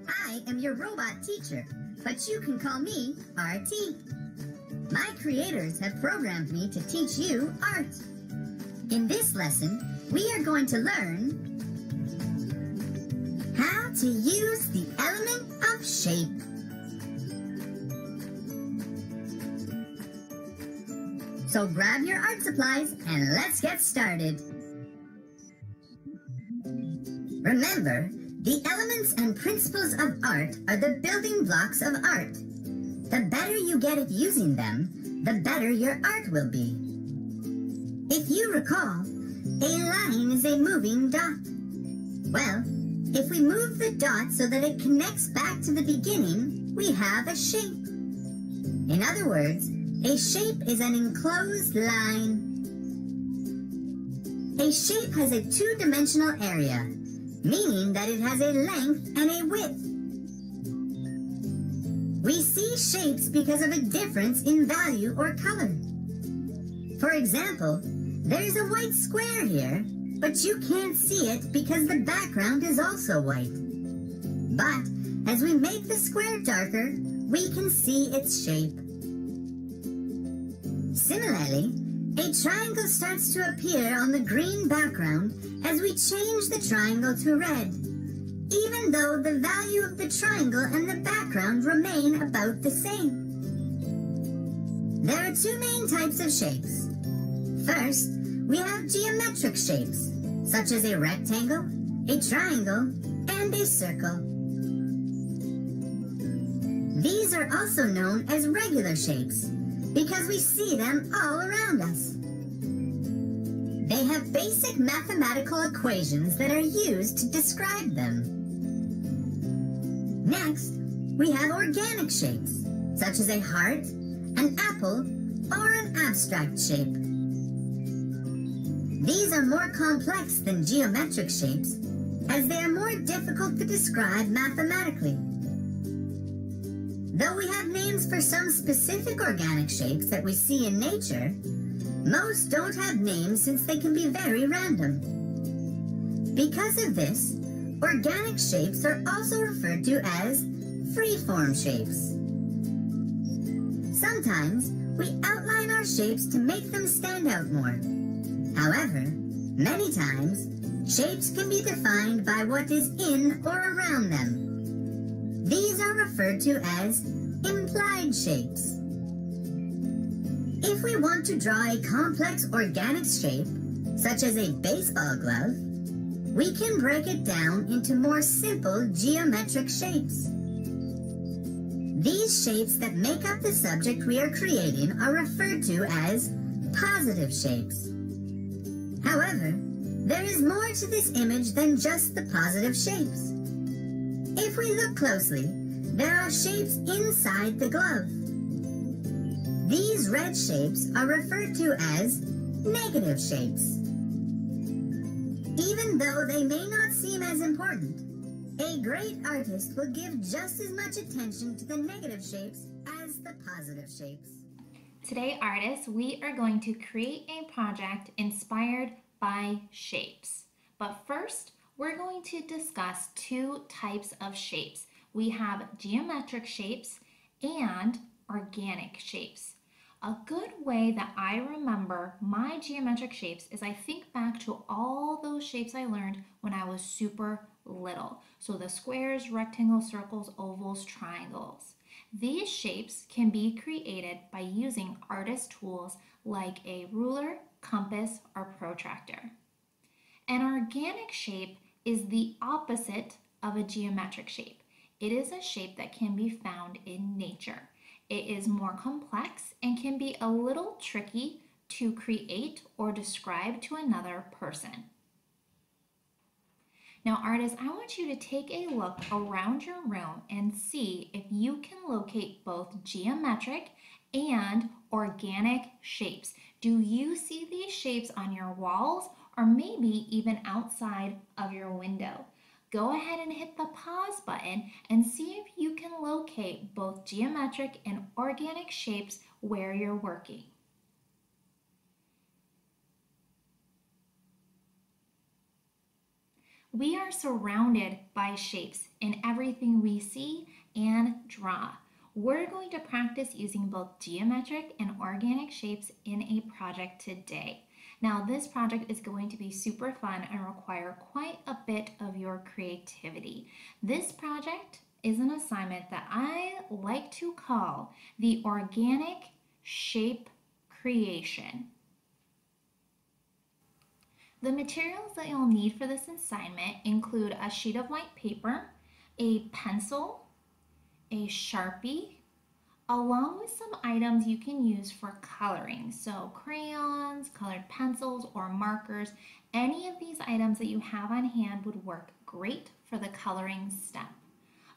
I am your robot teacher, but you can call me RT. My creators have programmed me to teach you art. In this lesson, we are going to learn how to use the element of shape. So grab your art supplies and let's get started. Remember, the elements and principles of art are the building blocks of art. The better you get at using them, the better your art will be. If you recall, a line is a moving dot. Well, if we move the dot so that it connects back to the beginning, we have a shape. In other words, a shape is an enclosed line. A shape has a two-dimensional area, meaning that it has a length and a width. We see shapes because of a difference in value or color. For example, there's a white square here, but you can't see it because the background is also white. But as we make the square darker, we can see its shape. Similarly, a triangle starts to appear on the green background as we change the triangle to red, even though the value of the triangle and the background remain about the same. There are two main types of shapes. First, we have geometric shapes, such as a rectangle, a triangle, and a circle. These are also known as regular shapes because we see them all around us. They have basic mathematical equations that are used to describe them. Next, we have organic shapes, such as a heart, an apple, or an abstract shape. These are more complex than geometric shapes, as they are more difficult to describe mathematically. Though we have names for some specific organic shapes that we see in nature, most don't have names since they can be very random. Because of this, organic shapes are also referred to as free-form shapes. Sometimes we outline our shapes to make them stand out more. However, many times, shapes can be defined by what is in or around them. These are referred to as implied shapes. If we want to draw a complex organic shape, such as a baseball glove, we can break it down into more simple geometric shapes. These shapes that make up the subject we are creating are referred to as positive shapes. However, there is more to this image than just the positive shapes. If we look closely, there are shapes inside the glove. These red shapes are referred to as negative shapes. Even though they may not seem as important, a great artist will give just as much attention to the negative shapes as the positive shapes. Today, artists, we are going to create a project inspired by shapes. But first, we're going to discuss two types of shapes. We have geometric shapes and organic shapes. A good way that I remember my geometric shapes is I think back to all those shapes I learned when I was super little. So the squares, rectangles, circles, ovals, triangles. These shapes can be created by using artist tools like a ruler, compass, or protractor. An organic shape is the opposite of a geometric shape. It is a shape that can be found in nature. It is more complex and can be a little tricky to create or describe to another person. Now, artists, I want you to take a look around your room and see if you can locate both geometric and organic shapes. Do you see these shapes on your walls or maybe even outside of your window? Go ahead and hit the pause button and see if you can locate both geometric and organic shapes where you're working. We are surrounded by shapes in everything we see and draw. We're going to practice using both geometric and organic shapes in a project today. Now, this project is going to be super fun and require quite a bit of your creativity. This project is an assignment that I like to call the organic shape creation. The materials that you'll need for this assignment include a sheet of white paper, a pencil, a Sharpie, along with some items you can use for coloring. So crayons, colored pencils, or markers. Any of these items that you have on hand would work great for the coloring step.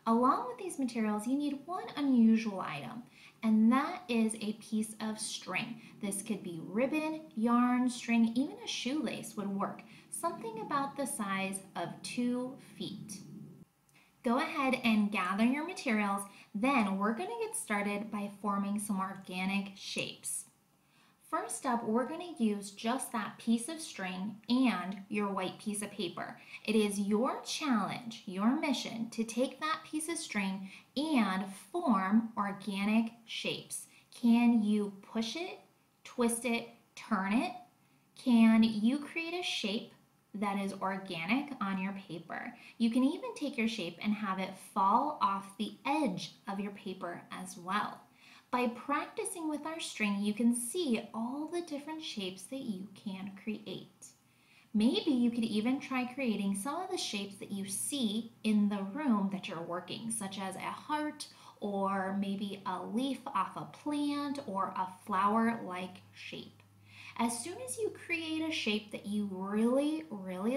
Along with these materials, you need one unusual item, and that is a piece of string. This could be ribbon, yarn, string, even a shoelace would work. Something about the size of 2 feet. Go ahead and gather your materials. Then we're going to get started by forming some organic shapes. First up, we're going to use just that piece of string and your white piece of paper. It is your challenge, your mission, to take that piece of string and form organic shapes. Can you push it, twist it, turn it? Can you create a shape that is organic on your paper? You can even take your shape and have it fall off the edge of your paper as well. By practicing with our string, you can see all the different shapes that you can create. Maybe you could even try creating some of the shapes that you see in the room that you're working, such as a heart, or maybe a leaf off a plant, or a flower-like shape. As soon as you create a shape that you really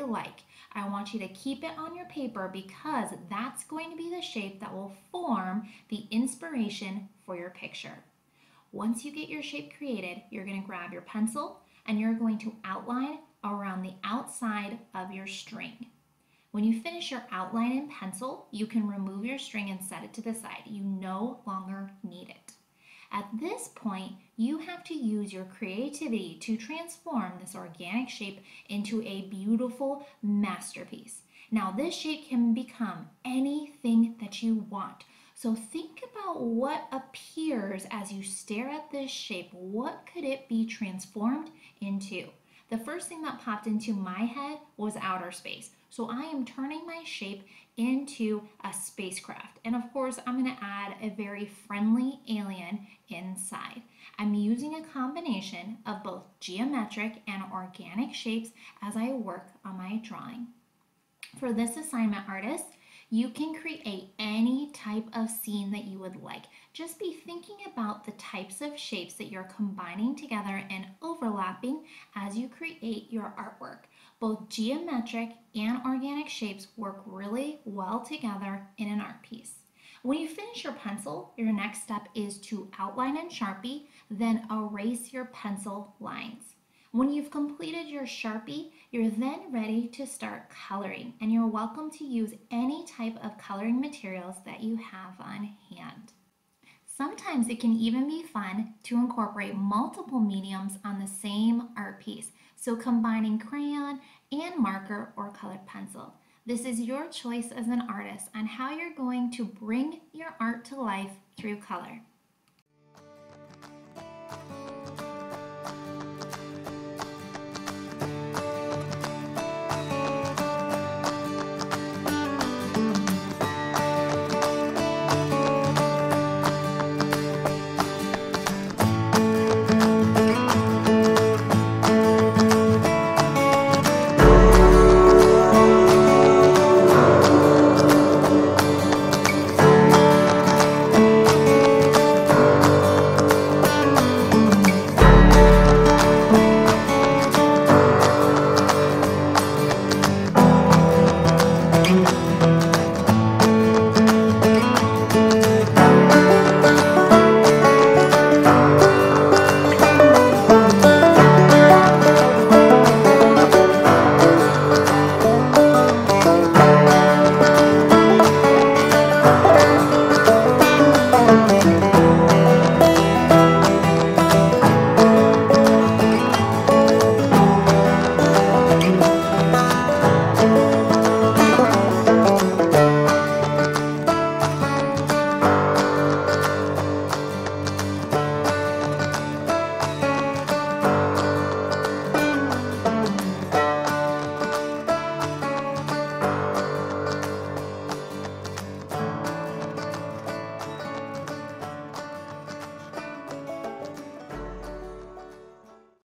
like, I want you to keep it on your paper because that's going to be the shape that will form the inspiration for your picture. Once you get your shape created, you're going to grab your pencil and you're going to outline around the outside of your string. When you finish your outline in pencil, you can remove your string and set it to the side. You no longer need it. At this point, you have to use your creativity to transform this organic shape into a beautiful masterpiece. Now, this shape can become anything that you want. So think about what appears as you stare at this shape. What could it be transformed into? The first thing that popped into my head was outer space. So I am turning my shape into a spacecraft. And of course, I'm going to add a very friendly alien inside. I'm using a combination of both geometric and organic shapes as I work on my drawing. For this assignment, artists, you can create any type of scene that you would like. Just be thinking about the types of shapes that you're combining together and overlapping as you create your artwork. Both geometric and organic shapes work really well together in an art piece. When you finish your pencil, your next step is to outline in Sharpie, then erase your pencil lines. When you've completed your Sharpie, you're then ready to start coloring, and you're welcome to use any type of coloring materials that you have on hand. Sometimes it can even be fun to incorporate multiple mediums on the same art piece, so combining crayon and marker or colored pencil. This is your choice as an artist on how you're going to bring your art to life through color.